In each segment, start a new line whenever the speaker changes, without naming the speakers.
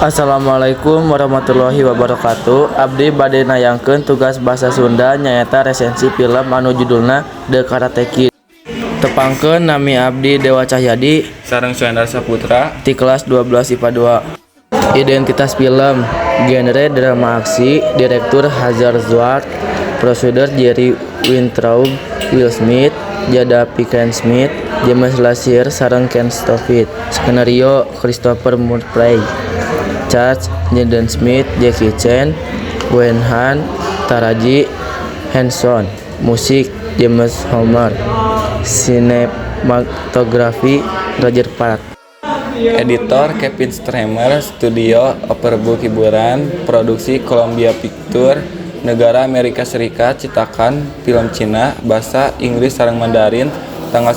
Assalamualaikum warahmatullahi wabarakatuh. Abdi bade nayangkeun tugas basa Sunda nyaeta resensi film anu judulna The Karate Kid. Tepangkeun nami abdi Dewa Cahyadi
Sareng Suendra Saputra
ti kelas 12 IPA 2. Identitas film, genre drama aksi, direktur Hazar Zwart, prosedur Jerry Weintraub, Will Smith, Jada Pinkett Smith, James Lasier sareng Ken Stoffit. Skenario Christopher Murphy. Charles Jaden Smith, Jackie Chan, Wayne Han, Taraji Henson. Musik James Homer. Sinematografi Roger Park.
Editor Kevin Streamer. Studio Overbook Hiburan. Produksi Columbia Pictures. Negara Amerika Serikat. Citakan film Cina, bahasa Inggris sareng Mandarin. Tanggal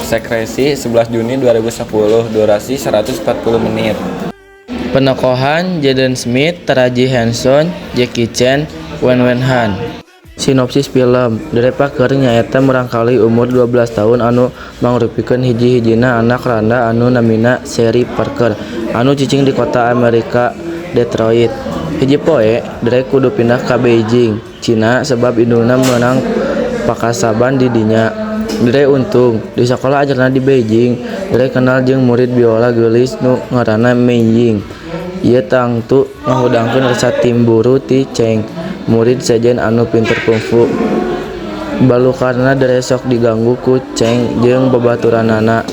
sekresi 11 Juni 2010. Durasi 140 menit.
Penokohan Jaden Smith, Taraji Henson, Jackie Chan, Wayne Han. Sinopsis film, direpakeun nyaeta murangkalih umur 12 tahun anu mangrupikeun hiji-hijina anak randa anu namina Sherry Parker anu cicing di kota Amerika Detroit. Hiji poe Dre kudu pindah ka Beijing, Cina sebab indungna meunang pakasaban di dinya. Dre untung di sakola ajarna di Beijing. Dre kenal jeung murid biola geulis nu ngaranna Mei Ying. Ieu tangtu ngahudangkeun resep timburu ti Cheng, murid sejen anu pinter kungfu. Balukarna Dre sok diganggu ku Cheng jeung babaturanana.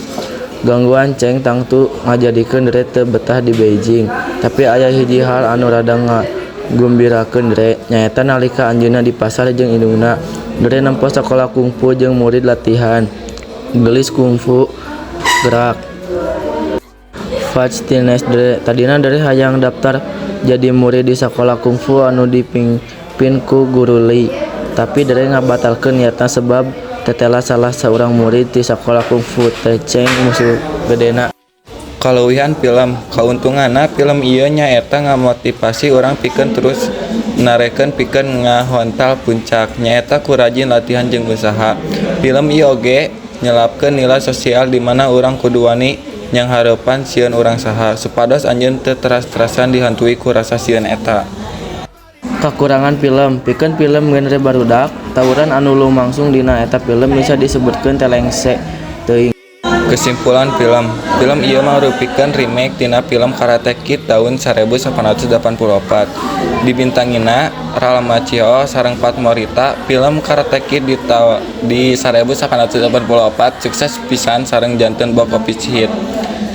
Gangguan Cheng tangtu ngajadikeun Dre teu betah di Beijing. Tapi aya hiji hal anu rada ngagumbirakeun Dre, nyaeta nalika anjeunna di pasar jeung indungna. Dre nempo sakola kungfu jeung murid latihan geulis kungfu gerak. Fast Teenage Dre tadina Dre hayang daftar jadi murid di sakola kungfu anu dipimpin ku guru Lee, tapi Dre ngabatalkeun niatna sebab tetela salah seorang murid di sakola kungfu teh Cheng musuh gedena.
Kaluwihan film, kauntunganna film ieu nyaeta ngamotivasi urang pikeun terus narekeun pikeun ngahontal puncak, nyaeta ku rajin latihan jeung usaha. Film ieu oge nyelapkeun nilai sosial di mana urang kudu wani nyang hareupan sieun urang saha supados anjeun teu teras-terasan dihantui ku rasa sieun eta.
Kakurangan film, pikeun film genre barudak, tawuran anu lumangsung dina eta film bisa disebutkeun telengse teuing.
Kesimpulan film ieu mangrupikeun remake tina film Karate Kid tahun 1984. Dibintangina Ralph Macchio sareng Pat Morita. Film Karate Kid di 1984 sukses pisan sareng janten box office hit.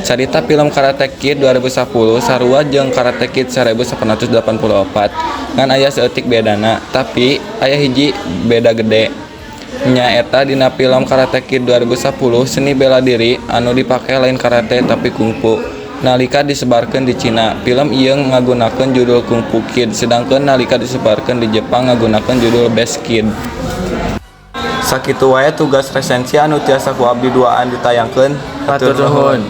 Carita film Karate Kid 2010 sarua jeung Karate Kid 1984 ngan aya saeutik bedana, tapi aya hiji beda gede. Nyaeta dina film Karate Kid 2010 seni bela diri anu dipake lain karate tapi kungfu. Nalika disebarkeun di Cina, film ieu ngagunakeun judul Kung Fu Kid, sedangkeun nalika disebarkeun di Jepang ngagunakeun judul Best Kid. Sakitu wae tugas resensi anu tiasa ku abdi duaan ditayangkeun.
Hatur nuhun.